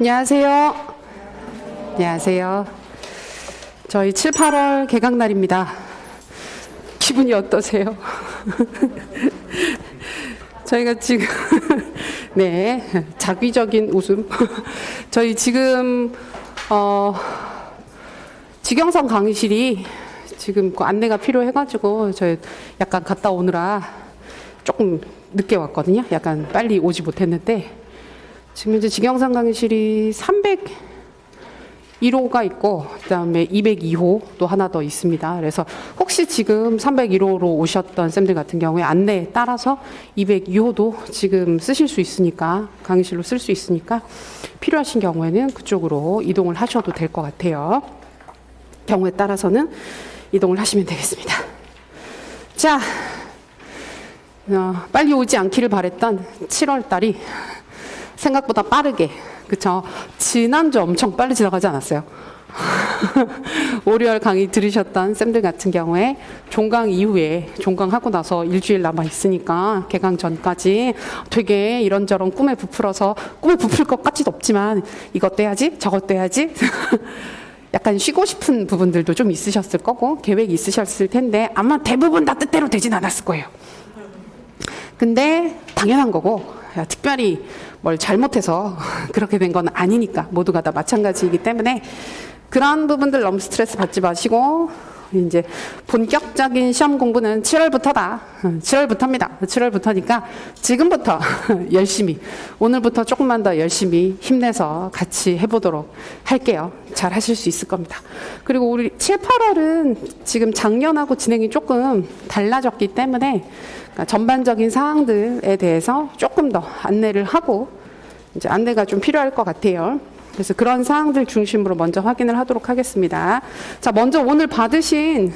안녕하세요. 안녕하세요. 저희 7, 8월 개강날입니다. 기분이 어떠세요? 저희가 지금 네, 자기적인 웃음. 저희 지금 직영상 강의실이 지금 그 안내가 필요해가지고 저희 약간 갔다 오느라 조금 늦게 왔거든요. 약간 빨리 오지 못했는데 지금 이제 직영상 강의실이 301호가 있고 그다음에 202호 또 하나 더 있습니다. 그래서 혹시 지금 301호로 오셨던 쌤들 같은 경우에 안내에 따라서 202호도 지금 쓰실 수 있으니까 강의실로 쓸 수 있으니까 필요하신 경우에는 그쪽으로 이동을 하셔도 될 것 같아요. 경우에 따라서는 이동을 하시면 되겠습니다. 자, 빨리 오지 않기를 바랬던 7월 달이 생각보다 빠르게, 그쵸? 지난주 엄청 빨리 지나가지 않았어요? 월요일 강의 들으셨던 쌤들 같은 경우에 종강 이후에 종강하고 나서 일주일 남아 있으니까 개강 전까지 되게 이런저런 꿈에 부풀어서 꿈에 부풀 것 같지도 없지만 이것도 해야지 저것도 해야지 약간 쉬고 싶은 부분들도 좀 있으셨을 거고 계획이 있으셨을 텐데 아마 대부분 다 뜻대로 되진 않았을 거예요. 근데 당연한 거고 특별히 뭘 잘못해서 그렇게 된 건 아니니까 모두가 다 마찬가지이기 때문에 그런 부분들 너무 스트레스 받지 마시고 이제 본격적인 시험 공부는 7월부터다. 7월부터입니다. 7월부터니까 지금부터 열심히 오늘부터 조금만 더 열심히 힘내서 같이 해보도록 할게요. 잘 하실 수 있을 겁니다. 그리고 우리 7, 8월은 지금 작년하고 진행이 조금 달라졌기 때문에 그러니까 전반적인 사항들에 대해서 조금 더 안내를 하고 이제 안내가 좀 필요할 것 같아요. 그래서 그런 사항들 중심으로 먼저 확인을 하도록 하겠습니다. 자, 먼저 오늘 받으신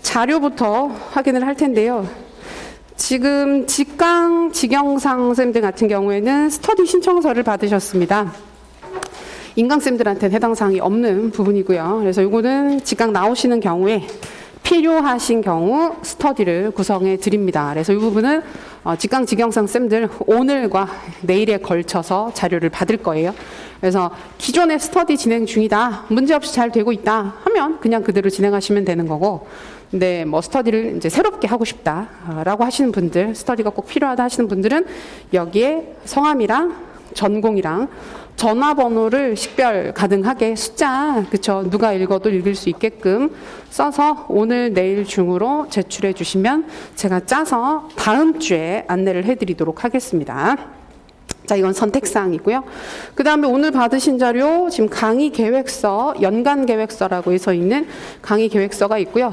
자료부터 확인을 할 텐데요. 지금 직강, 직영상 쌤들 같은 경우에는 스터디 신청서를 받으셨습니다. 인강쌤들한테는 해당 사항이 없는 부분이고요. 그래서 이거는 직강 나오시는 경우에 필요하신 경우 스터디를 구성해 드립니다. 그래서 이 부분은 직강, 직영상 쌤들 오늘과 내일에 걸쳐서 자료를 받을 거예요. 그래서 기존의 스터디 진행 중이다, 문제없이 잘 되고 있다 하면 그냥 그대로 진행하시면 되는 거고, 근데 뭐 스터디를 이제 새롭게 하고 싶다라고 하시는 분들, 스터디가 꼭 필요하다 하시는 분들은 여기에 성함이랑 전공이랑 전화번호를 식별 가능하게 숫자, 그쵸? 누가 읽어도 읽을 수 있게끔 써서 오늘 내일 중으로 제출해 주시면 제가 짜서 다음 주에 안내를 해드리도록 하겠습니다. 자, 이건 선택사항이고요. 그 다음에 오늘 받으신 자료, 지금 강의 계획서, 연간 계획서라고 해서 있는 강의 계획서가 있고요.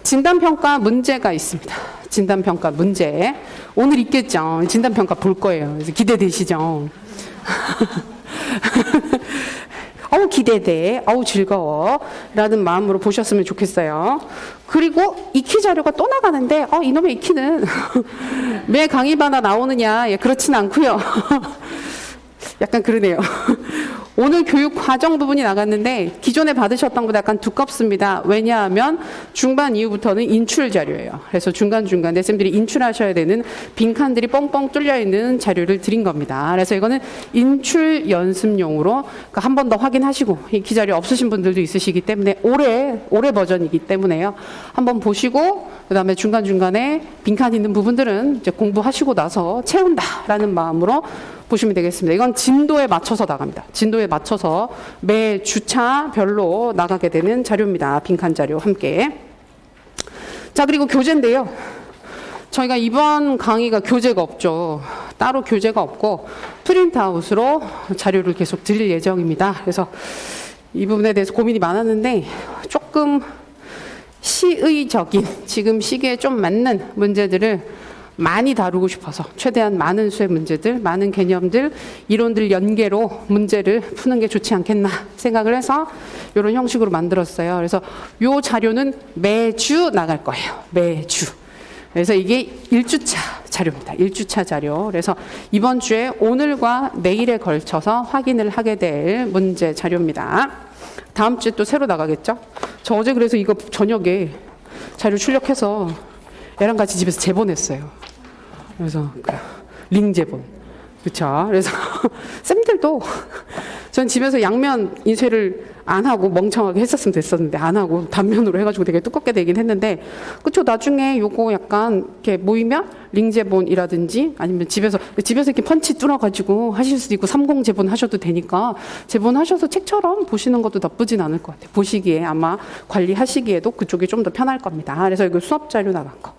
진단평가 문제가 있습니다. 진단평가 문제. 오늘 있겠죠? 진단평가 볼 거예요. 그래서 기대되시죠? 어우 기대돼, 어우 즐거워 라는 마음으로 보셨으면 좋겠어요. 그리고 익히 자료가 또 나가는데 이놈의 익히는 매 강의마다 나오느냐, 예, 그렇진 않고요. 약간 그러네요. 오늘 교육 과정 부분이 나갔는데 기존에 받으셨던 것보다 약간 두껍습니다. 왜냐하면 중반 이후부터는 인출 자료예요. 그래서 중간중간에 쌤들이 인출하셔야 되는 빈칸들이 뻥뻥 뚫려 있는 자료를 드린 겁니다. 그래서 이거는 인출 연습용으로 한 번 더 확인하시고, 이 기자료 없으신 분들도 있으시기 때문에 올해 버전이기 때문에요. 한번 보시고 그 다음에 중간중간에 빈칸 있는 부분들은 이제 공부하시고 나서 채운다라는 마음으로 보시면 되겠습니다. 이건 진도에 맞춰서 나갑니다. 진도에 맞춰서 매 주차별로 나가게 되는 자료입니다. 빈칸 자료 함께. 자, 그리고 교재인데요. 저희가 이번 강의가 교재가 없죠. 따로 교재가 없고 프린트아웃으로 자료를 계속 드릴 예정입니다. 그래서 이 부분에 대해서 고민이 많았는데 조금 시의적인, 지금 시기에 좀 맞는 문제들을 많이 다루고 싶어서 최대한 많은 수의 문제들, 많은 개념들, 이론들 연계로 문제를 푸는 게 좋지 않겠나 생각을 해서 이런 형식으로 만들었어요. 그래서 이 자료는 매주 나갈 거예요. 매주. 그래서 이게 1주차 자료입니다. 1주차 자료. 그래서 이번 주에 오늘과 내일에 걸쳐서 확인을 하게 될 문제 자료입니다. 다음 주에 또 새로 나가겠죠? 저 어제 그래서 이거 저녁에 자료 출력해서 애랑 같이 집에서 재본했어요. 그래서 링 재본. 그렇죠. 그래서 쌤들도 전 집에서 양면 인쇄를 안 하고 멍청하게 했었으면 됐었는데 안 하고 단면으로 해가지고 되게 두껍게 되긴 했는데 그쵸. 나중에 요거 약간 이렇게 모이면 링제본이라든지 아니면 집에서 이렇게 펀치 뚫어가지고 하실 수도 있고 30 제본 하셔도 되니까 제본 하셔서 책처럼 보시는 것도 나쁘진 않을 것 같아요. 보시기에 아마 관리하시기에도 그쪽이 좀 더 편할 겁니다. 그래서 이거 수업 자료 나간 거.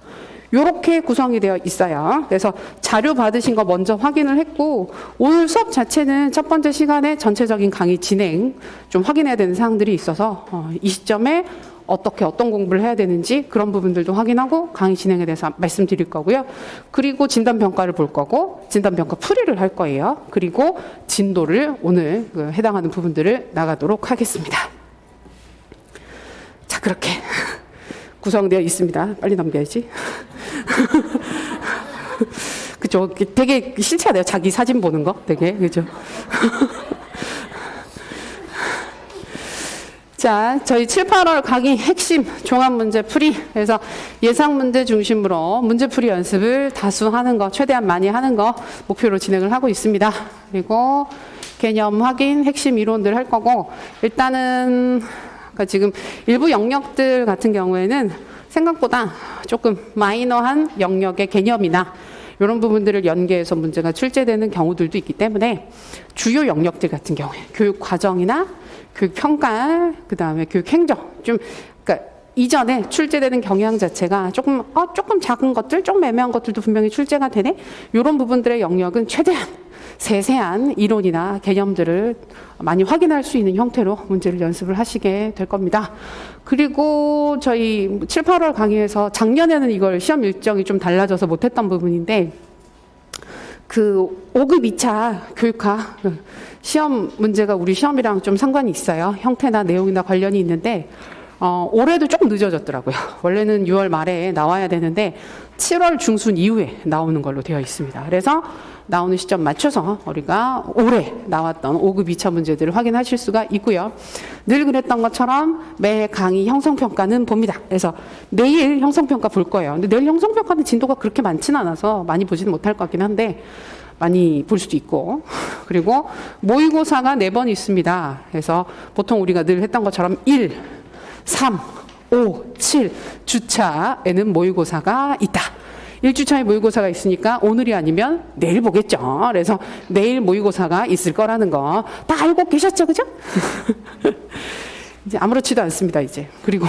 요렇게 구성이 되어 있어요. 그래서 자료 받으신 거 먼저 확인을 했고 오늘 수업 자체는 첫 번째 시간에 전체적인 강의 진행 좀 확인해야 되는 사항들이 있어서 이 시점에 어떤 공부를 해야 되는지 그런 부분들도 확인하고 강의 진행에 대해서 말씀드릴 거고요. 그리고 진단평가를 볼 거고 진단평가 풀이를 할 거예요. 그리고 진도를 오늘 해당하는 부분들을 나가도록 하겠습니다. 자, 그렇게 구성되어 있습니다. 빨리 넘겨야지. 그죠? 되게 싫지 않아요? 자기 사진 보는 거? 되게, 그죠? 자, 저희 7, 8월 강의 핵심 종합문제 풀이. 그래서 예상 문제 중심으로 문제 풀이 연습을 다수 하는 거, 최대한 많이 하는 거 목표로 진행을 하고 있습니다. 그리고 개념 확인, 핵심 이론들 할 거고, 일단은 그러니까 지금 일부 영역들 같은 경우에는 생각보다 조금 마이너한 영역의 개념이나 이런 부분들을 연계해서 문제가 출제되는 경우들도 있기 때문에 주요 영역들 같은 경우에 교육 과정이나 교육 평가, 그 다음에 교육 행정 좀 그러니까 이전에 출제되는 경향 자체가 조금 작은 것들, 조금 애매한 것들도 분명히 출제가 되네. 이런 부분들의 영역은 최대한 세세한 이론이나 개념들을 많이 확인할 수 있는 형태로 문제를 연습을 하시게 될 겁니다. 그리고 저희 7, 8월 강의에서 작년에는 이걸 시험 일정이 좀 달라져서 못했던 부분인데 그 5급 2차 교육학 시험 문제가 우리 시험이랑 좀 상관이 있어요. 형태나 내용이나 관련이 있는데 올해도 조금 늦어졌더라고요. 원래는 6월 말에 나와야 되는데 7월 중순 이후에 나오는 걸로 되어 있습니다. 그래서 나오는 시점 맞춰서 우리가 올해 나왔던 5급 2차 문제들을 확인하실 수가 있고요. 늘 그랬던 것처럼 매 강의 형성평가는 봅니다. 그래서 내일 형성평가 볼 거예요. 근데 내일 형성평가는 진도가 그렇게 많지는 않아서 많이 보지는 못할 것 같긴 한데 많이 볼 수도 있고 그리고 모의고사가 4번 있습니다. 그래서 보통 우리가 늘 했던 것처럼 1, 3, 5, 7 주차에는 모의고사가 있다. 1주차에 모의고사가 있으니까 오늘이 아니면 내일 보겠죠. 그래서 내일 모의고사가 있을 거라는 거 다 알고 계셨죠, 그죠? 이제 아무렇지도 않습니다, 이제. 그리고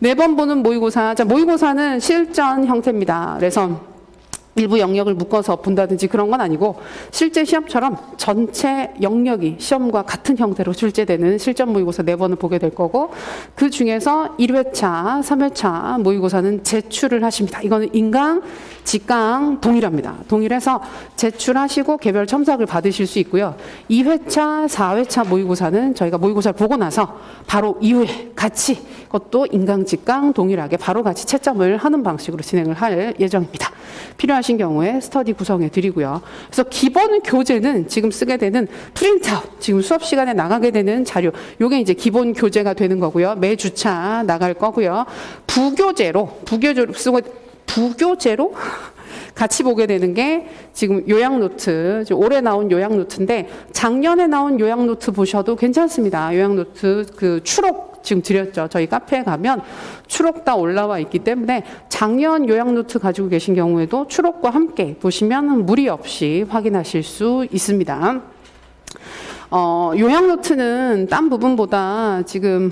4번 보는 모의고사. 자, 모의고사는 실전 형태입니다. 그래서 일부 영역을 묶어서 본다든지 그런 건 아니고 실제 시험처럼 전체 영역이 시험과 같은 형태로 출제되는 실전 모의고사 4번을 보게 될 거고 그 중에서 1회차, 3회차 모의고사는 제출을 하십니다. 이거는 인강, 직강 동일합니다. 동일해서 제출하시고 개별 첨삭을 받으실 수 있고요. 2회차, 4회차 모의고사는 저희가 모의고사를 보고 나서 바로 이후에 같이 그것도 인강, 직강 동일하게 바로 같이 채점을 하는 방식으로 진행을 할 예정입니다. 필요하신 경우에 스터디 구성해 드리고요. 그래서 기본 교재는 지금 쓰게 되는 프린트아웃, 지금 수업 시간에 나가게 되는 자료, 요게 이제 기본 교재가 되는 거고요. 매 주차 나갈 거고요. 부교재로 쓰고 부교재로 같이 보게 되는 게 지금 요약 노트, 올해 나온 요약 노트인데 작년에 나온 요약 노트 보셔도 괜찮습니다. 요약 노트 그 추록 지금 드렸죠. 저희 카페에 가면 추록 다 올라와 있기 때문에 작년 요약 노트 가지고 계신 경우에도 추록과 함께 보시면 무리 없이 확인하실 수 있습니다. 요약 노트는 딴 부분보다 지금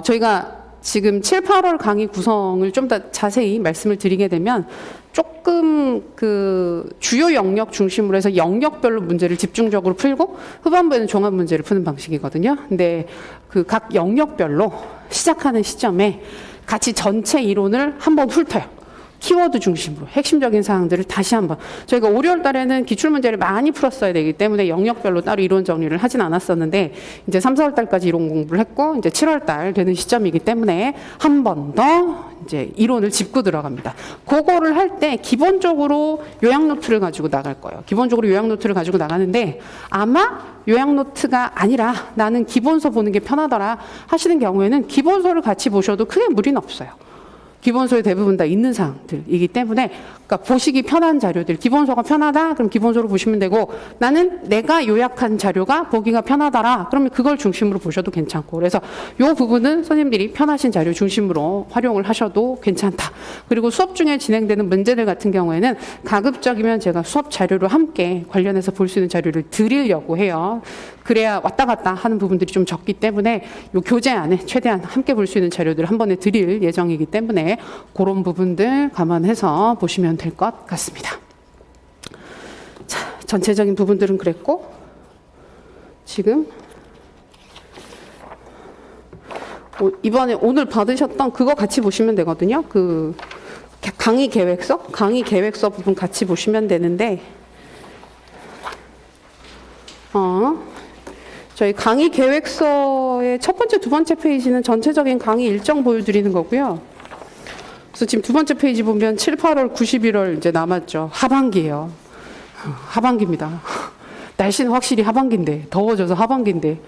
저희가 지금 7, 8월 강의 구성을 좀 더 자세히 말씀을 드리게 되면 조금 그 주요 영역 중심으로 해서 영역별로 문제를 집중적으로 풀고 후반부에는 종합 문제를 푸는 방식이거든요. 근데 그 각 영역별로 시작하는 시점에 같이 전체 이론을 한번 훑어요. 키워드 중심으로 핵심적인 사항들을 다시 한번 저희가 5, 6월 달에는 기출문제를 많이 풀었어야 되기 때문에 영역별로 따로 이론 정리를 하진 않았었는데 이제 3, 4월 달까지 이론 공부를 했고 이제 7월 달 되는 시점이기 때문에 한 번 더 이제 이론을 짚고 들어갑니다. 그거를 할 때 기본적으로 요약 노트를 가지고 나갈 거예요. 기본적으로 요약 노트를 가지고 나가는데 아마 요약 노트가 아니라 나는 기본서 보는 게 편하더라 하시는 경우에는 기본서를 같이 보셔도 크게 무리는 없어요. 기본서에 대부분 다 있는 사항들이기 때문에 그러니까 보시기 편한 자료들, 기본서가 편하다 그럼 기본서로 보시면 되고, 나는 내가 요약한 자료가 보기가 편하더라 그러면 그걸 중심으로 보셔도 괜찮고, 그래서 이 부분은 선생님들이 편하신 자료 중심으로 활용을 하셔도 괜찮다. 그리고 수업 중에 진행되는 문제들 같은 경우에는 가급적이면 제가 수업 자료로 함께 관련해서 볼 수 있는 자료를 드리려고 해요. 그래야 왔다 갔다 하는 부분들이 좀 적기 때문에 이 교재 안에 최대한 함께 볼 수 있는 자료들을 한 번에 드릴 예정이기 때문에 그런 부분들 감안해서 보시면 될 것 같습니다. 자, 전체적인 부분들은 그랬고, 지금 이번에 오늘 받으셨던 그거 같이 보시면 되거든요. 그 강의 계획서 부분 같이 보시면 되는데, 저희 강의 계획서의 첫 번째, 두 번째 페이지는 전체적인 강의 일정 보여드리는 거고요. 그래서 지금 두 번째 페이지 보면 7, 8월, 9, 11월 이제 남았죠. 하반기예요. 하반기입니다. 날씨는 확실히 하반기인데, 더워져서 하반기인데,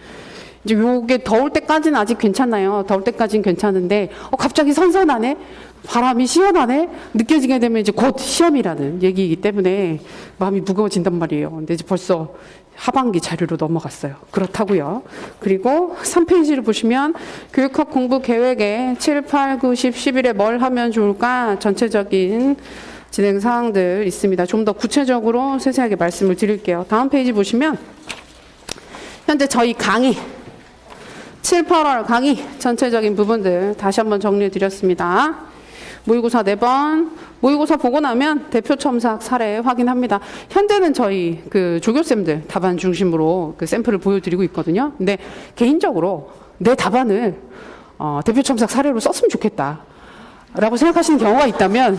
이제 요게 더울 때까지는 아직 괜찮나요? 더울 때까지는 괜찮은데, 갑자기 선선하네? 바람이 시원하네? 느껴지게 되면 이제 곧 시험이라는 얘기이기 때문에 마음이 무거워진단 말이에요. 근데 이제 벌써 하반기 자료로 넘어갔어요. 그렇다고요. 그리고 3페이지를 보시면 교육학 공부 계획에 7, 8, 9, 10, 11에 뭘 하면 좋을까? 전체적인 진행 사항들 있습니다. 좀 더 구체적으로 세세하게 말씀을 드릴게요. 다음 페이지 보시면 현재 저희 강의 7, 8월 강의 전체적인 부분들 다시 한번 정리해 드렸습니다. 모의고사 4번, 모의고사 보고 나면 대표 첨삭 사례 확인합니다. 현재는 저희 그 조교쌤들 답안 중심으로 그 샘플을 보여드리고 있거든요. 근데 개인적으로 내 답안을 대표 첨삭 사례로 썼으면 좋겠다라고 생각하시는 경우가 있다면,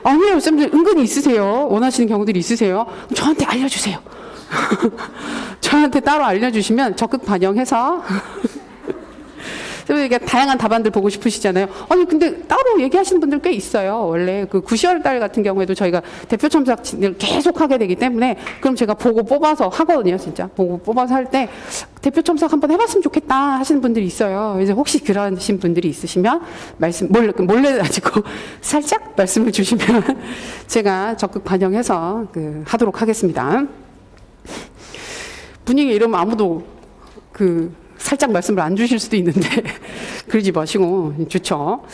아니에요, 쌤들 은근히 있으세요. 원하시는 경우들이 있으세요. 그럼 저한테 알려주세요. 저한테 따로 알려주시면 적극 반영해서 이게 다양한 답안들 보고 싶으시잖아요. 아니 근데 따로 얘기하시는 분들 꽤 있어요. 원래 그 9월 달 같은 경우에도 저희가 대표 첨삭을 계속 하게 되기 때문에, 그럼 제가 보고 뽑아서 하거든요. 진짜 보고 뽑아서 할 때 대표 첨삭 한번 해봤으면 좋겠다 하시는 분들이 있어요. 그래서 혹시 그러신 분들이 있으시면 말씀 몰래 가지고 살짝 말씀을 주시면 제가 적극 반영해서 하도록 하겠습니다. 분위기 이러면 아무도 살짝 말씀을 안 주실 수도 있는데 그러지 마시고 좋죠.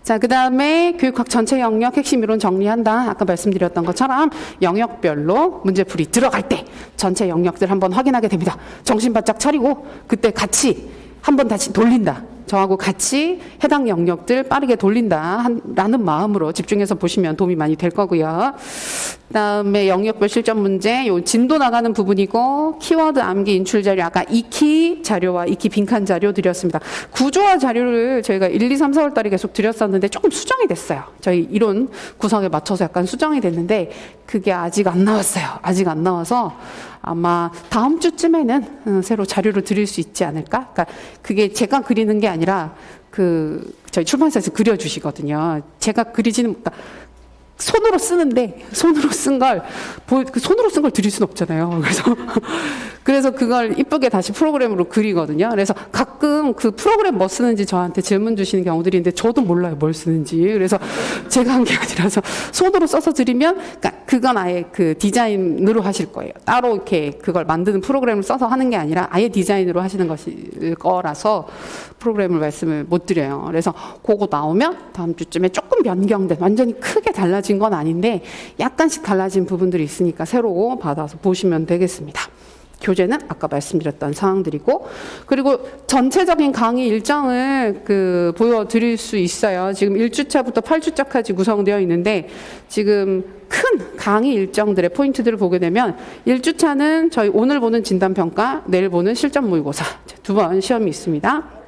자, 그 다음에 교육학 전체 영역 핵심 이론 정리한다. 아까 말씀드렸던 것처럼 영역별로 문제풀이 들어갈 때 전체 영역들 한번 확인하게 됩니다. 정신 바짝 차리고 그때 같이 한번 다시 돌린다. 저하고 같이 해당 영역들 빠르게 돌린다라는 마음으로 집중해서 보시면 도움이 많이 될 거고요. 그다음에 영역별 실전 문제, 요 진도 나가는 부분이고, 키워드 암기 인출 자료, 아까 익히 자료와 익히 빈칸 자료 드렸습니다. 구조화 자료를 저희가 1, 2, 3, 4월 달에 계속 드렸었는데 조금 수정이 됐어요. 저희 이론 구성에 맞춰서 약간 수정이 됐는데 그게 아직 안 나왔어요. 아직 안 나와서 아마 다음 주쯤에는 새로 자료를 드릴 수 있지 않을까? 그러니까 그게 제가 그리는 게 아니라 저희 출판사에서 그려주시거든요. 제가 그리지는, 그러니까 손으로 쓰는데 손으로 쓴 걸 드릴 수는 없잖아요. 그래서 그걸 이쁘게 다시 프로그램으로 그리거든요. 그래서 가끔 그 프로그램 뭐 쓰는지 저한테 질문 주시는 경우들이 있는데 저도 몰라요, 뭘 쓰는지. 그래서 제가 한 게 아니라서 손으로 써서 드리면, 그러니까 그건 아예 그 디자인으로 하실 거예요. 따로 이렇게 그걸 만드는 프로그램을 써서 하는 게 아니라 아예 디자인으로 하시는 것일 거라서 프로그램을 말씀을 못 드려요. 그래서 그거 나오면 다음 주쯤에 조금 변경된, 완전히 크게 달라진 건 아닌데 약간씩 달라진 부분들이 있으니까 새로 받아서 보시면 되겠습니다. 교재는 아까 말씀드렸던 사항들이고, 그리고 전체적인 강의 일정을 보여드릴 수 있어요. 지금 1주차부터 8주차까지 구성되어 있는데, 지금 큰 강의 일정들의 포인트들을 보게 되면 1주차는 저희 오늘 보는 진단평가, 내일 보는 실전 모의고사 두 번 시험이 있습니다.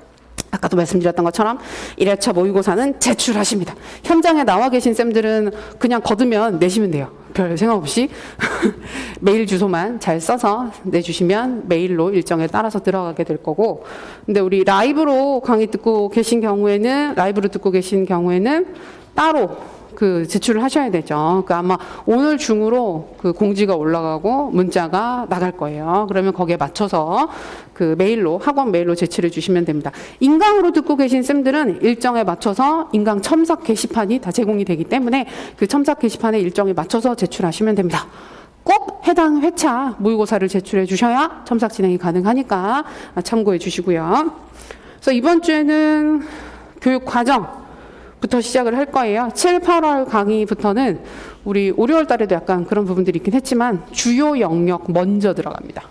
아까도 말씀드렸던 것처럼 1회차 모의고사는 제출하십니다. 현장에 나와 계신 쌤들은 그냥 거두면 내시면 돼요. 별 생각 없이 메일 주소만 잘 써서 내주시면 메일로 일정에 따라서 들어가게 될 거고, 근데 우리 라이브로 듣고 계신 경우에는 따로 그 제출을 하셔야 되죠. 그러니까 아마 오늘 중으로 그 공지가 올라가고 문자가 나갈 거예요. 그러면 거기에 맞춰서 그 메일로, 학원 메일로 제출해 주시면 됩니다. 인강으로 듣고 계신 쌤들은 일정에 맞춰서 인강 첨삭 게시판이 다 제공이 되기 때문에 그 첨삭 게시판의 일정에 맞춰서 제출하시면 됩니다. 꼭 해당 회차 모의고사를 제출해 주셔야 첨삭 진행이 가능하니까 참고해 주시고요. 그래서 이번 주에는 교육 과정부터 시작을 할 거예요. 7, 8월 강의부터는 우리 5, 6월 달에도 약간 그런 부분들이 있긴 했지만 주요 영역 먼저 들어갑니다.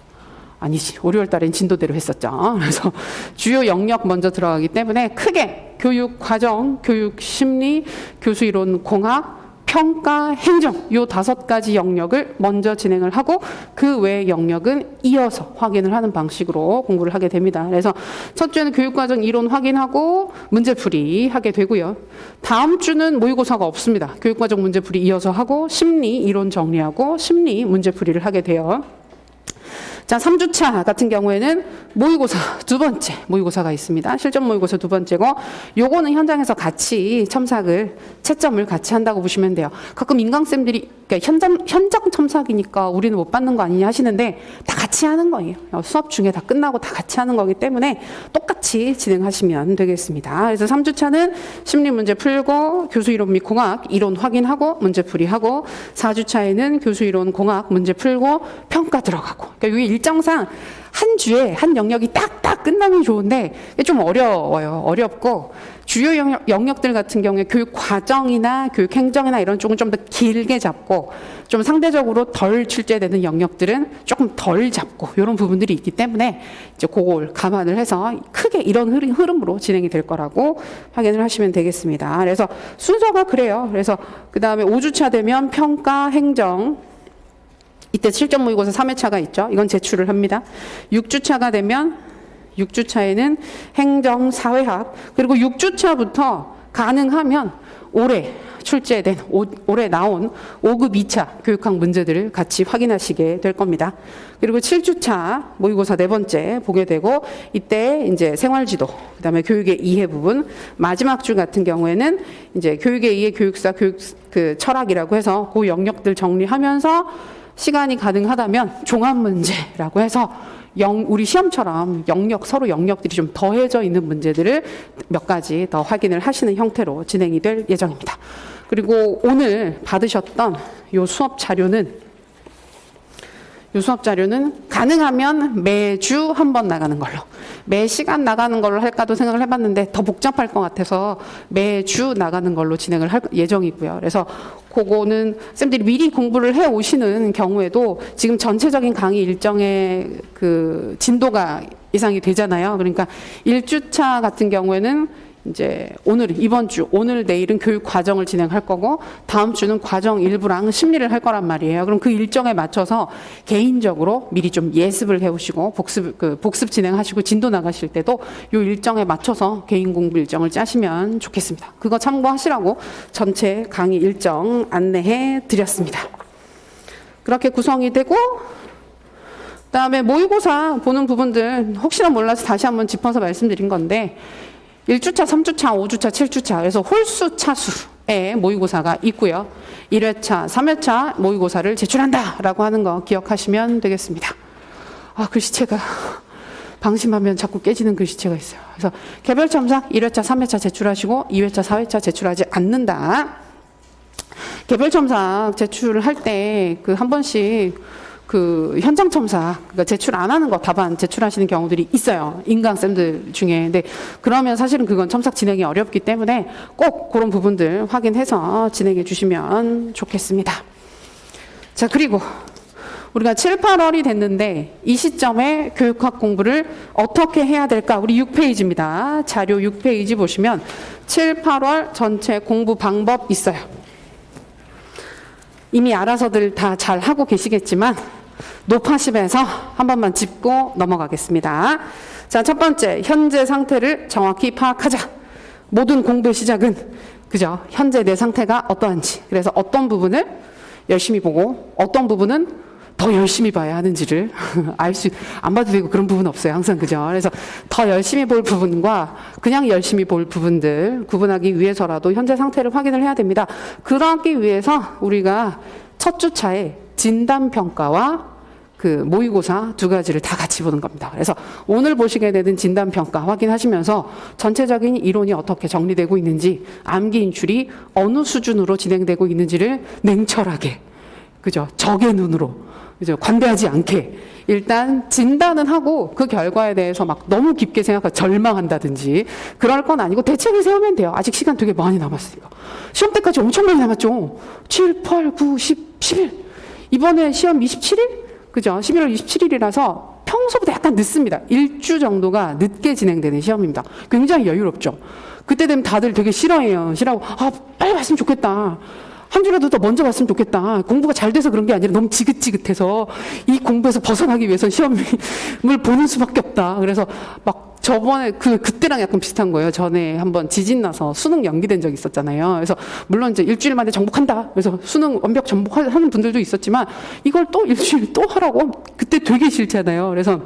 아니지, 5, 6월 달엔 진도대로 했었죠. 그래서 주요 영역 먼저 들어가기 때문에 크게 교육 과정, 교육 심리, 교수 이론 공학, 평가, 행정 요 5가지 영역을 먼저 진행을 하고 그 외의 영역은 이어서 확인을 하는 방식으로 공부를 하게 됩니다. 그래서 첫 주에는 교육과정 이론 확인하고 문제풀이 하게 되고요. 다음 주는 모의고사가 없습니다. 교육과정 문제풀이 이어서 하고 심리 이론 정리하고 심리 문제풀이를 하게 돼요. 자, 3주차 같은 경우에는 모의고사 두 번째 모의고사가 있습니다. 실전 모의고사 두 번째고 요거는 현장에서 같이 첨삭을 채점을 같이 한다고 보시면 돼요. 가끔 인강쌤들이 그러니까 현장 첨삭이니까 우리는 못 받는 거 아니냐 하시는데 다 같이 하는 거예요. 수업 중에 다 끝나고 다 같이 하는 거기 때문에 똑같이 진행하시면 되겠습니다. 그래서 3주차는 심리 문제 풀고 교수 이론 및 공학 이론 확인하고 문제 풀이하고 4주차에는 교수 이론 공학 문제 풀고 평가 들어가고 그러니까 이 일정상 한 주에 한 영역이 딱딱 끝나면 좋은데 좀 어려워요. 어렵고 주요 영역들 같은 경우에 교육 과정이나 교육 행정이나 이런 쪽은 좀 더 길게 잡고 좀 상대적으로 덜 출제되는 영역들은 조금 덜 잡고 이런 부분들이 있기 때문에 이제 그걸 감안을 해서 크게 이런 흐름으로 진행이 될 거라고 확인을 하시면 되겠습니다. 그래서 순서가 그래요. 그래서 그 다음에 5주차 되면 평가, 행정 이때 실전 모의고사 3회차가 있죠. 이건 제출을 합니다. 6주차가 되면 6주차에는 행정, 사회학 그리고 6주차부터 가능하면 올해 출제된 올해 나온 5급 2차 교육학 문제들을 같이 확인하시게 될 겁니다. 그리고 7주차 모의고사 네 번째 보게 되고 이때 이제 생활지도 그다음에 교육의 이해 부분 마지막 주 같은 경우에는 이제 교육의 이해 교육사 교육 그 철학이라고 해서 그 영역들 정리하면서 시간이 가능하다면 종합 문제라고 해서 우리 시험처럼 서로 영역들이 좀 더해져 있는 문제들을 몇 가지 더 확인을 하시는 형태로 진행이 될 예정입니다. 그리고 오늘 받으셨던 요 수업 자료는 가능하면 매주 한 번 나가는 걸로 매 시간 나가는 걸로 할까도 생각을 해봤는데 더 복잡할 것 같아서 매주 나가는 걸로 진행을 할 예정이고요. 그래서 그거는 쌤들이 미리 공부를 해 오시는 경우에도 지금 전체적인 강의 일정의 그 진도가 예상이 되잖아요. 그러니까 1주차 같은 경우에는 이제 이번 주, 오늘 내일은 교육 과정을 진행할 거고 다음 주는 과정 일부랑 심리를 할 거란 말이에요. 그럼 그 일정에 맞춰서 개인적으로 미리 좀 예습을 해오시고 복습 진행하시고 진도 나가실 때도 이 일정에 맞춰서 개인 공부 일정을 짜시면 좋겠습니다. 그거 참고하시라고 전체 강의 일정 안내해 드렸습니다. 그렇게 구성이 되고 그다음에 모의고사 보는 부분들 혹시나 몰라서 다시 한번 짚어서 말씀드린 건데 1주차, 3주차, 5주차, 7주차 그래서 홀수 차수의 모의고사가 있고요. 1회차, 3회차 모의고사를 제출한다라고 하는 거 기억하시면 되겠습니다. 글씨체가 방심하면 자꾸 깨지는 글씨체가 있어요. 그래서 개별 첨삭 1회차, 3회차 제출하시고 2회차, 4회차 제출하지 않는다. 개별 첨삭 제출을 할 때 한 번씩 현장 첨삭, 그러니까 제출 안 하는 거 답안 제출하시는 경우들이 있어요. 인강쌤들 중에. 근데 그러면 사실은 그건 첨삭 진행이 어렵기 때문에 꼭 그런 부분들 확인해서 진행해 주시면 좋겠습니다. 자, 그리고 우리가 7, 8월이 됐는데 이 시점에 교육학 공부를 어떻게 해야 될까? 우리 6페이지입니다. 자료 6페이지 보시면 7, 8월 전체 공부 방법 있어요. 이미 알아서들 다 잘 하고 계시겠지만 노파심에서 한 번만 짚고 넘어가겠습니다. 자, 첫 번째, 현재 상태를 정확히 파악하자. 모든 공부의 시작은 그죠? 현재 내 상태가 어떠한지. 그래서 어떤 부분을 열심히 보고 어떤 부분은 더 열심히 봐야 하는지를 안 봐도 되고 그런 부분 없어요. 항상 그죠? 그래서 더 열심히 볼 부분과 그냥 열심히 볼 부분들 구분하기 위해서라도 현재 상태를 확인을 해야 됩니다. 그러기 위해서 우리가 첫 주차에 진단평가와 그 모의고사 두 가지를 다 같이 보는 겁니다. 그래서 오늘 보시게 되는 진단평가 확인하시면서 전체적인 이론이 어떻게 정리되고 있는지, 암기 인출이 어느 수준으로 진행되고 있는지를 냉철하게, 그죠? 적의 눈으로, 그죠? 관대하지 않게 일단 진단은 하고 그 결과에 대해서 막 너무 깊게 생각하고 절망한다든지 그럴 건 아니고 대책을 세우면 돼요. 아직 시간 되게 많이 남았으니까. 시험 때까지 엄청 많이 남았죠. 7, 8, 9, 10, 11. 이번에 시험 27일? 그죠? 11월 27일이라서 평소보다 약간 늦습니다. 일주 정도가 늦게 진행되는 시험입니다. 굉장히 여유롭죠. 그때 되면 다들 되게 싫어해요. 싫어하고, 빨리 봤으면 좋겠다. 한 주라도 더 먼저 봤으면 좋겠다. 공부가 잘 돼서 그런 게 아니라 너무 지긋지긋해서 이 공부에서 벗어나기 위해서 시험을 보는 수밖에 없다. 그래서 막 저번에 그때랑 약간 비슷한 거예요. 전에 한번 지진 나서 수능 연기된 적이 있었잖아요. 그래서 물론 이제 일주일 만에 정복한다. 그래서 수능 완벽 정복하는 분들도 있었지만 이걸 또 일주일 또 하라고 그때 되게 싫잖아요. 그래서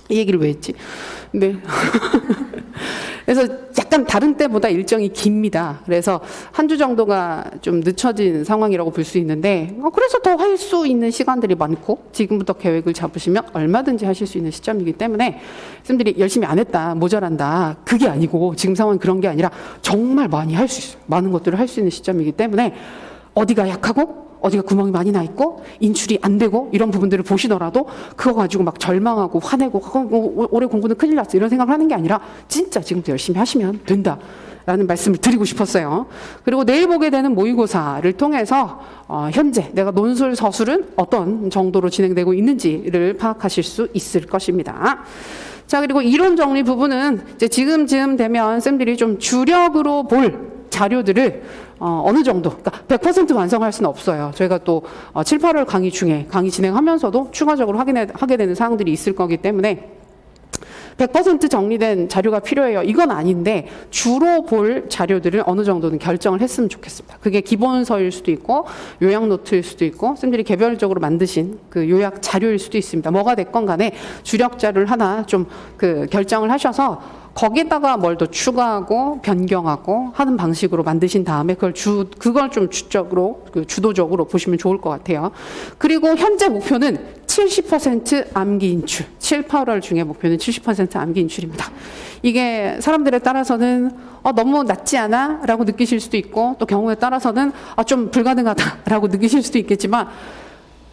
이 얘기를 왜 했지? 네. 그래서 약간 다른 때보다 일정이 깁니다. 그래서 한 주 정도가 좀 늦춰진 상황이라고 볼 수 있는데, 그래서 더 할 수 있는 시간들이 많고, 지금부터 계획을 잡으시면 얼마든지 하실 수 있는 시점이기 때문에, 선생님들이 열심히 안 했다, 모자란다, 그게 아니고, 지금 상황이 그런 게 아니라, 정말 많이 할 수 있어요. 많은 것들을 할 수 있는 시점이기 때문에, 어디가 약하고, 어디가 구멍이 많이 나 있고 인출이 안 되고 이런 부분들을 보시더라도 그거 가지고 막 절망하고 화내고 올해 공부는 큰일 났어 이런 생각을 하는 게 아니라 진짜 지금부터 열심히 하시면 된다라는 말씀을 드리고 싶었어요. 그리고 내일 보게 되는 모의고사를 통해서 현재 내가 논술 서술은 어떤 정도로 진행되고 있는지를 파악하실 수 있을 것입니다. 자, 그리고 이론 정리 부분은 이제 지금쯤 되면 쌤들이 좀 주력으로 볼 자료들을 어느 정도, 그러니까 100% 완성할 수는 없어요. 저희가 또 7, 8월 강의 중에 강의 진행하면서도 추가적으로 하게 되는 사항들이 있을 거기 때문에 100% 정리된 자료가 필요해요. 이건 아닌데 주로 볼 자료들을 어느 정도는 결정을 했으면 좋겠습니다. 그게 기본서일 수도 있고 요약 노트일 수도 있고 쌤들이 개별적으로 만드신 그 요약 자료일 수도 있습니다. 뭐가 됐건 간에 주력 자료를 하나 좀 그 결정을 하셔서 거기에다가 뭘 더 추가하고 변경하고 하는 방식으로 만드신 다음에 그걸 좀 주도적으로 보시면 좋을 것 같아요. 그리고 현재 목표는 70% 암기 인출. 7, 8월 중에 목표는 70% 암기 인출입니다. 이게 사람들에 따라서는 너무 낮지 않아? 라고 느끼실 수도 있고 또 경우에 따라서는 좀 불가능하다 라고 느끼실 수도 있겠지만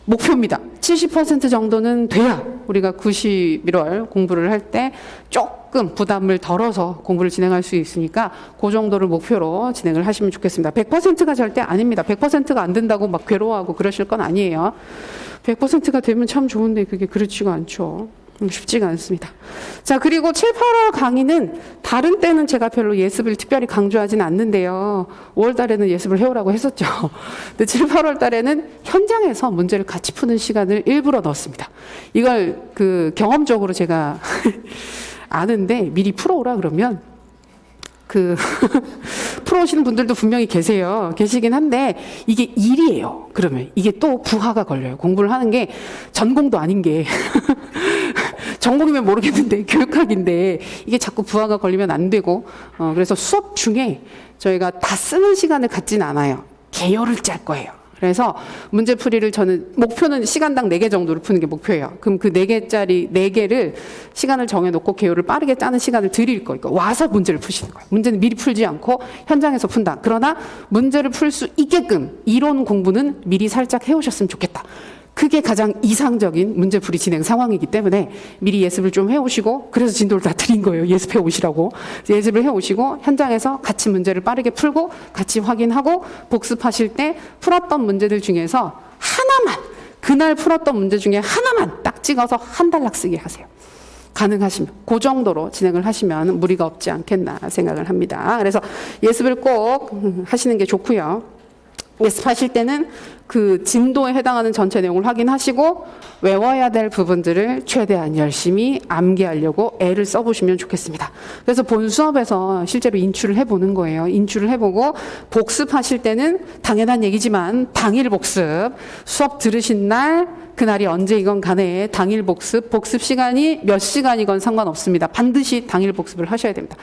목표입니다. 70% 정도는 돼야 우리가 91월 공부를 할 때 조금 부담을 덜어서 공부를 진행할 수 있으니까 그 정도를 목표로 진행을 하시면 좋겠습니다. 100%가 절대 아닙니다. 100%가 안 된다고 막 괴로워하고 그러실 건 아니에요. 100%가 되면 참 좋은데 그게 그렇지가 않죠. 쉽지가 않습니다. 자, 그리고 7, 8월 강의는 다른 때는 제가 별로 예습을 특별히 강조하지는 않는데요. 5월 달에는 예습을 해오라고 했었죠. 근데 7, 8월 달에는 현장에서 문제를 같이 푸는 시간을 일부러 넣었습니다. 이걸 경험적으로 제가 아는데 미리 풀어오라 그러면 풀어오시는 분들도 분명히 계시긴 한데, 이게 일이에요. 그러면 이게 또 부하가 걸려요. 공부를 하는 게 전공도 아닌 게, 전공이면 모르겠는데, 교육학인데, 이게 자꾸 부하가 걸리면 안 되고, 그래서 수업 중에 저희가 다 쓰는 시간을 갖진 않아요. 계열을 짤 거예요. 그래서 문제풀이를 저는 목표는 시간당 4개 정도를 푸는 게 목표예요. 그럼 그 4개짜리 4개를 시간을 정해놓고 개요를 빠르게 짜는 시간을 드릴 거니까 와서 문제를 푸시는 거예요. 문제는 미리 풀지 않고 현장에서 푼다. 그러나 문제를 풀 수 있게끔 이론 공부는 미리 살짝 해오셨으면 좋겠다. 그게 가장 이상적인 문제풀이 진행 상황이기 때문에 미리 예습을 좀 해오시고, 그래서 진도를 다 드린 거예요. 예습해 오시라고. 예습을 해오시고 현장에서 같이 문제를 빠르게 풀고 같이 확인하고 복습하실 때 풀었던 문제들 중에서 하나만, 그날 풀었던 문제 중에 하나만 딱 찍어서 한 단락 쓰게 하세요. 가능하시면 그 정도로 진행을 하시면 무리가 없지 않겠나 생각을 합니다. 그래서 예습을 꼭 하시는 게 좋고요. 예습하실 때는 그 진도에 해당하는 전체 내용을 확인하시고 외워야 될 부분들을 최대한 열심히 암기하려고 애를 써보시면 좋겠습니다. 그래서 본 수업에서 실제로 인출을 해보는 거예요. 인출을 해보고 복습하실 때는 당연한 얘기지만 당일 복습, 수업 들으신 날 그날이 언제이건 간에 당일 복습 시간이 몇 시간이건 상관없습니다. 반드시 당일 복습을 하셔야 됩니다.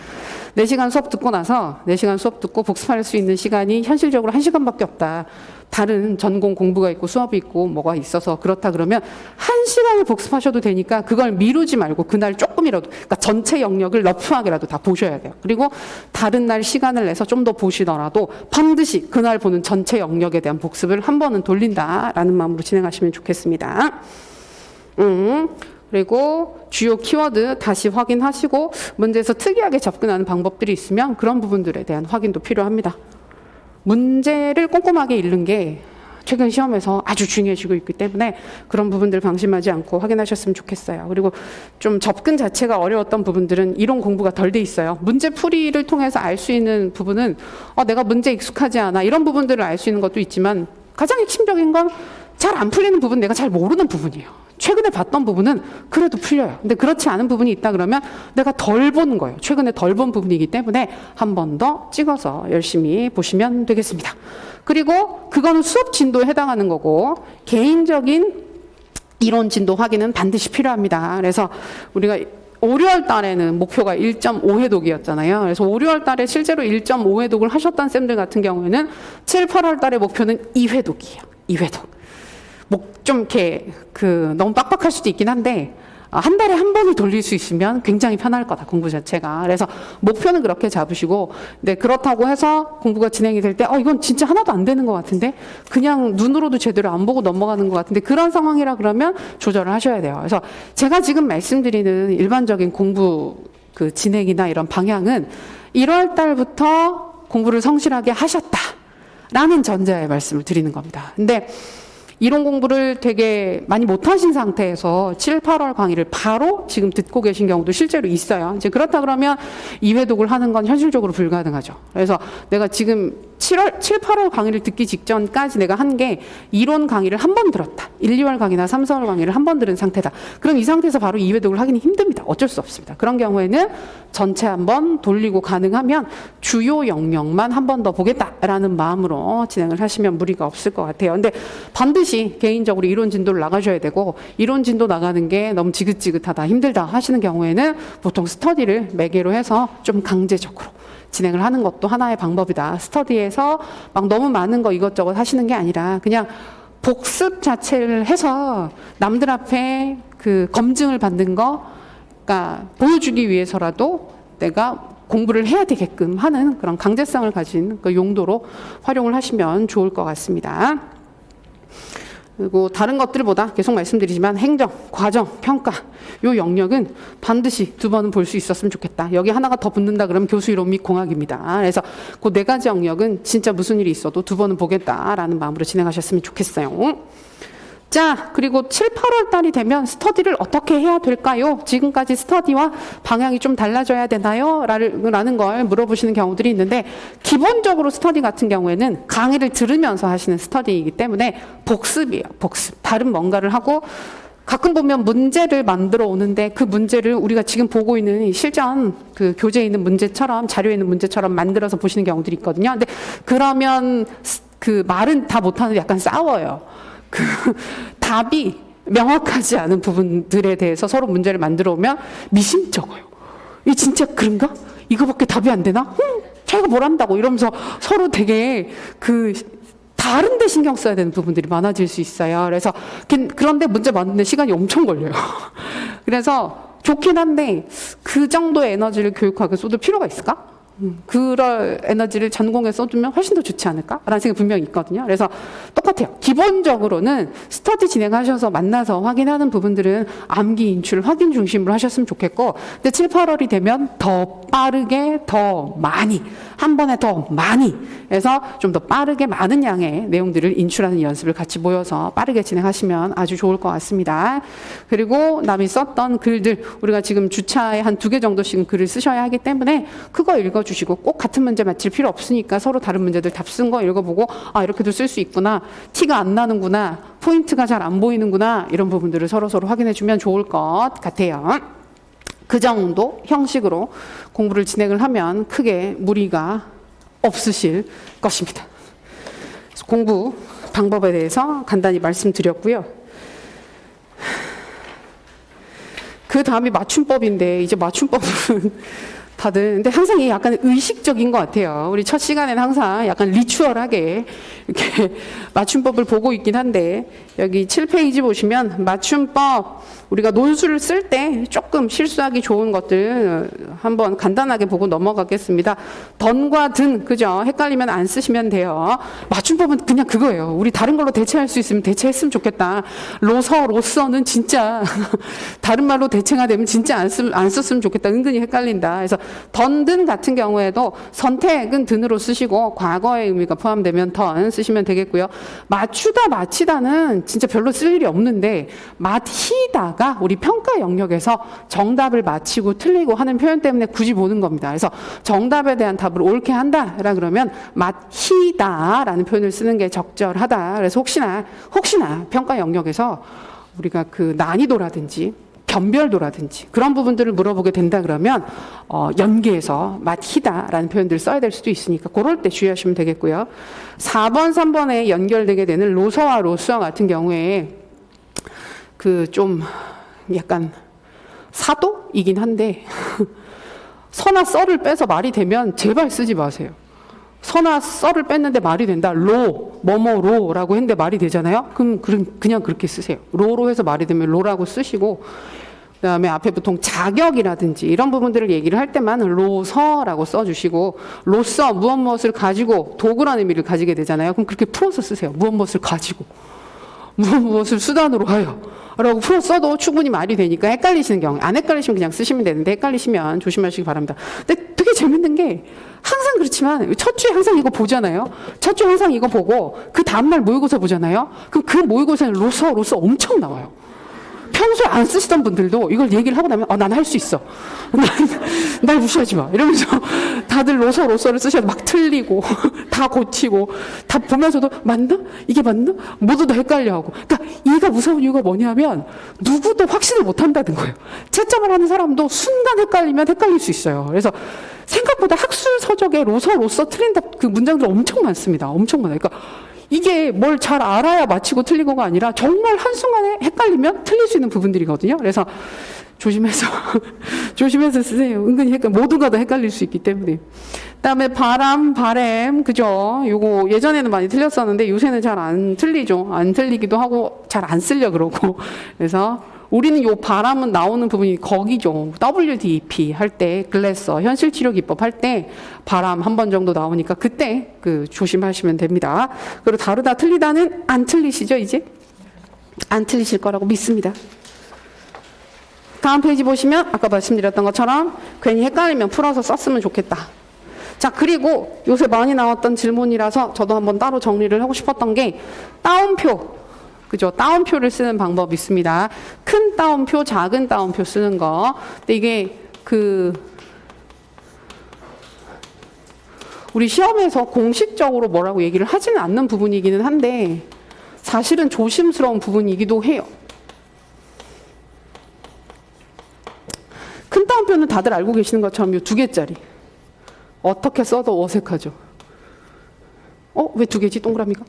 4시간 수업 듣고 나서 4시간 수업 듣고 복습할 수 있는 시간이 현실적으로 1시간밖에 없다. 다른 전공 공부가 있고 수업이 있고 뭐가 있어서 그렇다 그러면 1시간을 복습하셔도 되니까 그걸 미루지 말고 그날 조금이라도, 그러니까 전체 영역을 러프하게라도 다 보셔야 돼요. 그리고 다른 날 시간을 내서 좀 더 보시더라도 반드시 그날 보는 전체 영역에 대한 복습을 한 번은 돌린다라는 마음으로 진행하시면 좋겠습니다. 그리고 주요 키워드 다시 확인하시고 문제에서 특이하게 접근하는 방법들이 있으면 그런 부분들에 대한 확인도 필요합니다. 문제를 꼼꼼하게 읽는 게 최근 시험에서 아주 중요해지고 있기 때문에 그런 부분들 방심하지 않고 확인하셨으면 좋겠어요. 그리고 좀 접근 자체가 어려웠던 부분들은 이론 공부가 덜 돼 있어요. 문제 풀이를 통해서 알 수 있는 부분은 내가 문제 익숙하지 않아 이런 부분들을 알 수 있는 것도 있지만 가장 핵심적인 건 잘 안 풀리는 부분, 내가 잘 모르는 부분이에요. 최근에 봤던 부분은 그래도 풀려요. 근데 그렇지 않은 부분이 있다 그러면 내가 덜 본 거예요. 최근에 덜 본 부분이기 때문에 한 번 더 찍어서 열심히 보시면 되겠습니다. 그리고 그거는 수업 진도에 해당하는 거고 개인적인 이론 진도 확인은 반드시 필요합니다. 그래서 우리가 5, 6월 달에는 목표가 1.5회독이었잖아요. 그래서 5, 6월 달에 실제로 1.5회독을 하셨던 쌤들 같은 경우에는 7, 8월 달에 목표는 2회독이에요. 2회독. 좀 이렇게 너무 빡빡할 수도 있긴 한데 한 달에 한 번을 돌릴 수 있으면 굉장히 편할 거다, 공부 자체가. 그래서 목표는 그렇게 잡으시고, 근데 그렇다고 해서 공부가 진행이 될 때 이건 진짜 하나도 안 되는 것 같은데 그냥 눈으로도 제대로 안 보고 넘어가는 것 같은데 그런 상황이라 그러면 조절을 하셔야 돼요. 그래서 제가 지금 말씀드리는 일반적인 공부 진행이나 이런 방향은 1월 달부터 공부를 성실하게 하셨다라는 전제하에 말씀을 드리는 겁니다. 근데 이론 공부를 되게 많이 못하신 상태에서 7, 8월 강의를 바로 지금 듣고 계신 경우도 실제로 있어요. 이제 그렇다 그러면 2회독을 하는 건 현실적으로 불가능하죠. 그래서 내가 지금 7, 8월 강의를 듣기 직전까지 내가 한 게 이론 강의를 한 번 들었다. 1, 2월 강의나 3, 4월 강의를 한 번 들은 상태다. 그럼 이 상태에서 바로 2회독을 하기는 힘듭니다. 어쩔 수 없습니다. 그런 경우에는 전체 한번 돌리고 가능하면 주요 영역만 한 번 더 보겠다라는 마음으로 진행을 하시면 무리가 없을 것 같아요. 근데 반드시 개인적으로 이론 진도를 나가셔야 되고 이론 진도 나가는 게 너무 지긋지긋하다, 힘들다 하시는 경우에는 보통 스터디를 매개로 해서 좀 강제적으로 진행을 하는 것도 하나의 방법이다. 스터디에서 막 너무 많은 거 이것저것 하시는 게 아니라 그냥 복습 자체를 해서 남들 앞에 검증을 받는 거, 그러니까 보여주기 위해서라도 내가 공부를 해야 되게끔 하는 그런 강제성을 가진 용도로 활용을 하시면 좋을 것 같습니다. 그리고 다른 것들보다 계속 말씀드리지만 행정, 과정, 평가 요 영역은 반드시 2번은 볼 수 있었으면 좋겠다. 여기 하나가 더 붙는다 그러면 교수 이론 및 공학입니다. 그래서 그 4가지 영역은 진짜 무슨 일이 있어도 2번은 보겠다라는 마음으로 진행하셨으면 좋겠어요. 자, 그리고 7, 8월 달이 되면 스터디를 어떻게 해야 될까요? 지금까지 스터디와 방향이 좀 달라져야 되나요? 라는 걸 물어보시는 경우들이 있는데 기본적으로 스터디 같은 경우에는 강의를 들으면서 하시는 스터디이기 때문에 복습이에요. 복습. 다른 뭔가를 하고 가끔 보면 문제를 만들어 오는데 그 문제를 우리가 지금 보고 있는 실전 교재에 있는 문제처럼 자료에 있는 문제처럼 만들어서 보시는 경우들이 있거든요. 근데 그러면 말은 다 못하는데 약간 싸워요. 답이 명확하지 않은 부분들에 대해서 서로 문제를 만들어 오면 미심쩍어요. 이 진짜 그런가? 이거밖에 답이 안 되나? 자기가 뭘 한다고 이러면서 서로 되게 다른 데 신경 써야 되는 부분들이 많아질 수 있어요. 그래서 그런데 문제 만드는 시간이 엄청 걸려요. 그래서 좋긴 한데 그 정도의 에너지를 교육학에 쏟을 필요가 있을까? 그럴 에너지를 전공에 써주면 훨씬 더 좋지 않을까라는 생각이 분명히 있거든요. 그래서 똑같아요. 기본적으로는 스터디 진행하셔서 만나서 확인하는 부분들은 암기 인출 확인 중심으로 하셨으면 좋겠고, 근데 7, 8월이 되면 더 빠르게 더 많이 한 번에 더 많이 해서 좀 더 빠르게 많은 양의 내용들을 인출하는 연습을 같이 모여서 빠르게 진행하시면 아주 좋을 것 같습니다. 그리고 남이 썼던 글들, 우리가 지금 주차에 한 2개 정도씩은 글을 쓰셔야 하기 때문에 그거 읽어주시고, 꼭 같은 문제 맞힐 필요 없으니까 서로 다른 문제들 답 쓴 거 읽어보고 이렇게도 쓸 수 있구나, 티가 안 나는구나, 포인트가 잘 안 보이는구나, 이런 부분들을 서로 확인해주면 좋을 것 같아요. 그 정도 형식으로 공부를 진행을 하면 크게 무리가 없으실 것입니다. 공부 방법에 대해서 간단히 말씀드렸고요. 그 다음이 맞춤법인데 이제 맞춤법은 다들 근데 항상 이게 약간 의식적인 것 같아요. 우리 첫 시간에는 항상 약간 리추얼하게 이렇게 맞춤법을 보고 있긴 한데 여기 7페이지 보시면 맞춤법 우리가 논술을 쓸 때 조금 실수하기 좋은 것들 한번 간단하게 보고 넘어가겠습니다. 던과 든 그죠? 헷갈리면 안 쓰시면 돼요. 맞춤법은 그냥 그거예요. 우리 다른 걸로 대체할 수 있으면 대체했으면 좋겠다. 로서는 진짜 다른 말로 대체가 되면 진짜 안 썼으면 좋겠다. 은근히 헷갈린다. 그래서 던, 든 같은 경우에도 선택은 든으로 쓰시고 과거의 의미가 포함되면 던 쓰시면 되겠고요. 맞추다, 마치다는 진짜 별로 쓸 일이 없는데 맞히다가 우리 평가 영역에서 정답을 맞히고 틀리고 하는 표현 때문에 굳이 보는 겁니다. 그래서 정답에 대한 답을 옳게 한다라 그러면 맞히다라는 표현을 쓰는 게 적절하다. 그래서 혹시나 평가 영역에서 우리가 그 난이도라든지 변별도라든지 그런 부분들을 물어보게 된다 그러면 연계해서 맞히다라는 표현들을 써야 될 수도 있으니까 그럴 때 주의하시면 되겠고요. 4번, 3번에 연결되게 되는 로서와 로스와 같은 경우에 그 좀 약간 사도이긴 한데 서나 썰을 빼서 말이 되면 제발 쓰지 마세요. 서나 썰을 뺐는데 말이 된다. 뭐뭐로라고 했는데 말이 되잖아요. 그럼 그냥 그렇게 쓰세요. 로로 해서 말이 되면 로라고 쓰시고 그다음에 앞에 보통 자격이라든지 이런 부분들을 얘기를 할 때만 로서라고 써주시고 로서 무엇을 가지고 도구라는 의미를 가지게 되잖아요. 그럼 그렇게 풀어서 쓰세요. 무엇을 가지고 무엇을 수단으로 하여 라고 풀어 써도 충분히 말이 되니까 헷갈리시는 경우 안 헷갈리시면 그냥 쓰시면 되는데 헷갈리시면 조심하시기 바랍니다. 근데 되게 재밌는 게 항상 그렇지만 첫 주에 항상 이거 보잖아요. 첫 주에 항상 이거 보고 그 다음날 모의고사 보잖아요. 그럼 그 모의고사에 로서 엄청 나와요. 평소에 안 쓰시던 분들도 이걸 얘기를 하고 나면 난 할 수 있어. 날 무시하지 마. 이러면서 다들 로서를 쓰셔도 막 틀리고 다 고치고 다 보면서도 맞나? 이게 맞나? 모두 다 헷갈려하고. 그러니까 얘가 무서운 이유가 뭐냐면 누구도 확신을 못한다는 거예요. 채점을 하는 사람도 순간 헷갈리면 헷갈릴 수 있어요. 그래서 생각보다 학술 서적에 로서 틀린다 그 문장들 엄청 많습니다. 엄청 많아요. 그러니까 이게 뭘 잘 알아야 맞히고 틀리고가 아니라 정말 한순간에 헷갈리면 틀릴 수 있는 부분들이거든요. 그래서 조심해서 쓰세요. 은근히 모두가 다 헷갈릴 수 있기 때문에. 그다음에 바램 그죠? 요거 예전에는 많이 틀렸었는데 요새는 잘 안 틀리죠. 안 틀리기도 하고 잘 안 쓰려 그러고. 그래서 우리는 요 바람은 나오는 부분이 거기죠. WDP 할 때, 글래서, 현실치료기법 할 때 바람 한 번 정도 나오니까 그때 조심하시면 됩니다. 그리고 다르다, 틀리다는 안 틀리시죠, 이제? 안 틀리실 거라고 믿습니다. 다음 페이지 보시면 아까 말씀드렸던 것처럼 괜히 헷갈리면 풀어서 썼으면 좋겠다. 자, 그리고 요새 많이 나왔던 질문이라서 저도 한번 따로 정리를 하고 싶었던 게 따옴표. 그죠? 따옴표를 쓰는 방법이 있습니다. 큰 따옴표, 작은 따옴표 쓰는 거. 근데 이게 우리 시험에서 공식적으로 뭐라고 얘기를 하지는 않는 부분이기는 한데 사실은 조심스러운 부분이기도 해요. 큰 따옴표는 다들 알고 계시는 것처럼 이 2개짜리. 어떻게 써도 어색하죠. 왜 2개지? 동그라미가?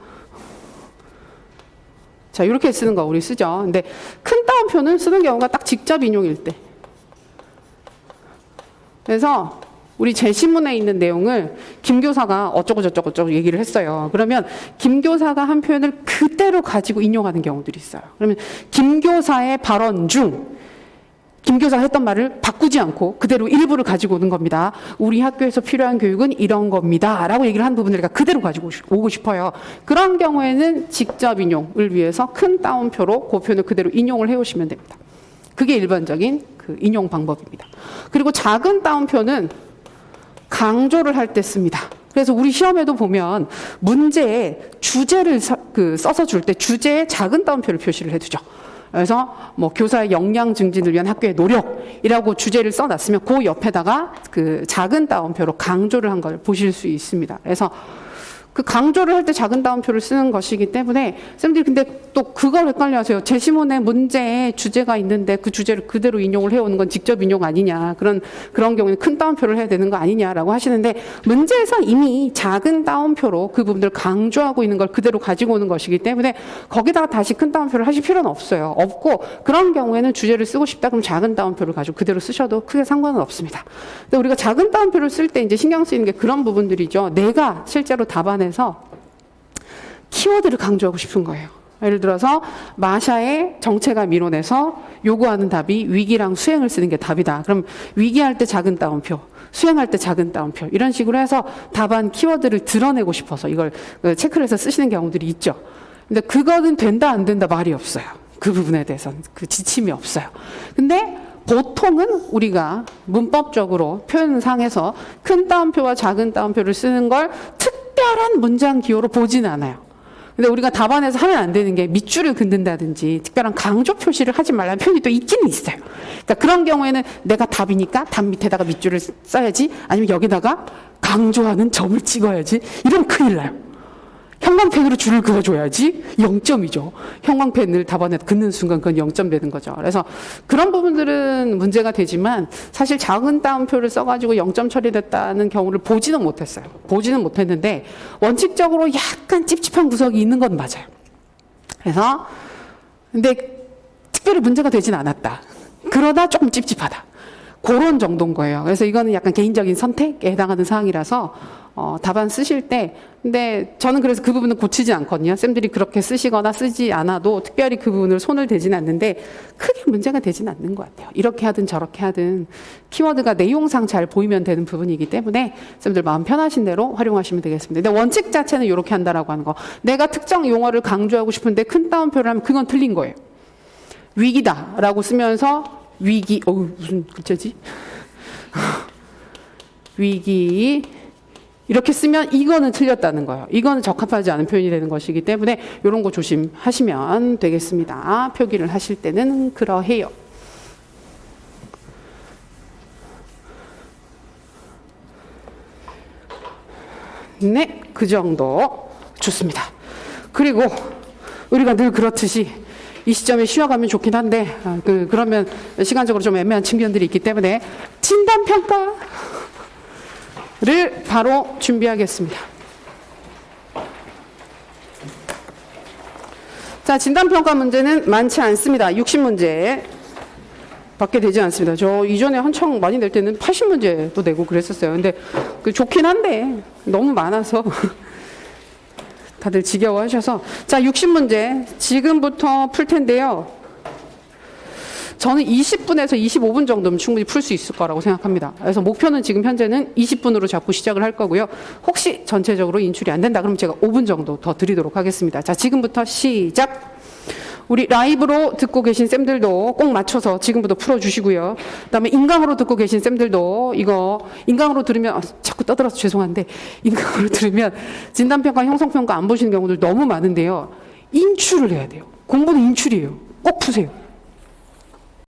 자, 이렇게 쓰는 거 우리 쓰죠. 근데 큰 따옴표는 쓰는 경우가 딱 직접 인용일 때. 그래서 우리 제시문에 있는 내용을 김 교사가 어쩌고 얘기를 했어요. 그러면 김 교사가 한 표현을 그대로 가지고 인용하는 경우들이 있어요. 그러면 김 교사의 발언 중 김 교사가 했던 말을 바꾸지 않고 그대로 일부를 가지고 오는 겁니다. 우리 학교에서 필요한 교육은 이런 겁니다. 라고 얘기를 한 부분을 가지고 오고 싶어요. 그런 경우에는 직접 인용을 위해서 큰 따옴표로 그 표현을 그대로 인용을 해오시면 됩니다. 그게 일반적인 인용 방법입니다. 그리고 작은 따옴표는 강조를 할 때 씁니다. 그래서 우리 시험에도 보면 문제에 주제를 써서 줄 때 주제에 작은 따옴표를 표시를 해두죠. 그래서 교사의 역량 증진을 위한 학교의 노력이라고 주제를 써놨으면 그 옆에다가 작은 따옴표로 강조를 한 걸 보실 수 있습니다. 그래서 그 강조를 할 때 작은 따옴표를 쓰는 것이기 때문에 쌤들이 근데 또 그걸 헷갈려하세요. 제시문에 문제에 주제가 있는데 그 주제를 그대로 인용을 해오는 건 직접 인용 아니냐. 그런 경우에는 큰 따옴표를 해야 되는 거 아니냐라고 하시는데 문제에서 이미 작은 따옴표로 그 부분들을 강조하고 있는 걸 그대로 가지고 오는 것이기 때문에 거기다가 다시 큰 따옴표를 하실 필요는 없어요. 없고 그런 경우에는 주제를 쓰고 싶다 그럼 작은 따옴표를 가지고 그대로 쓰셔도 크게 상관은 없습니다. 근데 우리가 작은 따옴표를 쓸 때 이제 신경 쓰이는 게 그런 부분들이죠. 내가 실제로 답안에서 키워드를 강조하고 싶은 거예요. 예를 들어서 마샤의 정체가 미론에서 요구하는 답이 위기랑 수행을 쓰는 게 답이다. 그럼 위기할 때 작은 따옴표, 수행할 때 작은 따옴표 이런 식으로 해서 답안 키워드를 드러내고 싶어서 이걸 체크를 해서 쓰시는 경우들이 있죠. 근데 그거는 된다 안 된다 말이 없어요. 그 부분에 대해서는 그 지침이 없어요. 근데 보통은 우리가 문법적으로 표현상에서 큰 따옴표와 작은 따옴표를 쓰는 걸 특별한 문장 기호로 보지는 않아요. 근데 우리가 답안에서 하면 안 되는 게 밑줄을 긋는다든지 특별한 강조 표시를 하지 말라는 표현이 또 있기는 있어요. 그러니까 그런 경우에는 내가 답이니까 답 밑에다가 밑줄을 써야지 아니면 여기다가 강조하는 점을 찍어야지 이러면 큰일 나요. 형광펜으로 줄을 그어줘야지 0점이죠. 형광펜을 답안에 긋는 순간 그건 0점 되는 거죠. 그래서 그런 부분들은 문제가 되지만 사실 작은 따옴표를 써가지고 0점 처리됐다는 경우를 보지는 못했어요. 보지는 못했는데 원칙적으로 약간 찝찝한 구석이 있는 건 맞아요. 그래서 근데 특별히 문제가 되진 않았다. 그러다 조금 찝찝하다. 그런 정도인 거예요. 그래서 이거는 약간 개인적인 선택에 해당하는 사항이라서 답안 쓰실 때 근데 저는 그래서 그 부분은 고치지 않거든요. 쌤들이 그렇게 쓰시거나 쓰지 않아도 특별히 그 부분을 손을 대진 않는데 크게 문제가 되진 않는 것 같아요. 이렇게 하든 저렇게 하든 키워드가 내용상 잘 보이면 되는 부분이기 때문에 쌤들 마음 편하신 대로 활용하시면 되겠습니다. 근데 원칙 자체는 이렇게 한다라고 하는 거. 내가 특정 용어를 강조하고 싶은데 큰 따옴표를 하면 그건 틀린 거예요. 위기다라고 쓰면서 위기, 무슨 글자지? 위기 이렇게 쓰면 이거는 틀렸다는 거예요. 이거는 적합하지 않은 표현이 되는 것이기 때문에 이런 거 조심하시면 되겠습니다. 표기를 하실 때는 그러해요. 네, 그 정도 좋습니다. 그리고 우리가 늘 그렇듯이 이 시점에 쉬어가면 좋긴 한데 그러면 시간적으로 좀 애매한 측면들이 있기 때문에 진단평가를 바로 준비하겠습니다. 자, 진단평가 문제는 많지 않습니다. 60문제 밖에 되지 않습니다. 저 이전에 한창 많이 낼 때는 80문제도 내고 그랬었어요. 근데 좋긴 한데 너무 많아서 다들 지겨워하셔서 자 60문제 지금부터 풀 텐데요. 저는 20분에서 25분 정도면 충분히 풀 수 있을 거라고 생각합니다. 그래서 목표는 지금 현재는 20분으로 잡고 시작을 할 거고요. 혹시 전체적으로 인출이 안 된다 그러면 제가 5분 정도 더 드리도록 하겠습니다. 자 지금부터 시작. 우리 라이브로 듣고 계신 쌤들도 꼭 맞춰서 지금부터 풀어주시고요. 그다음에 인강으로 듣고 계신 쌤들도 이거 인강으로 들으면 자꾸 떠들어서 죄송한데 인강으로 들으면 진단평가 형성평가 안 보시는 경우들 너무 많은데요. 인출을 해야 돼요. 공부는 인출이에요. 꼭 푸세요.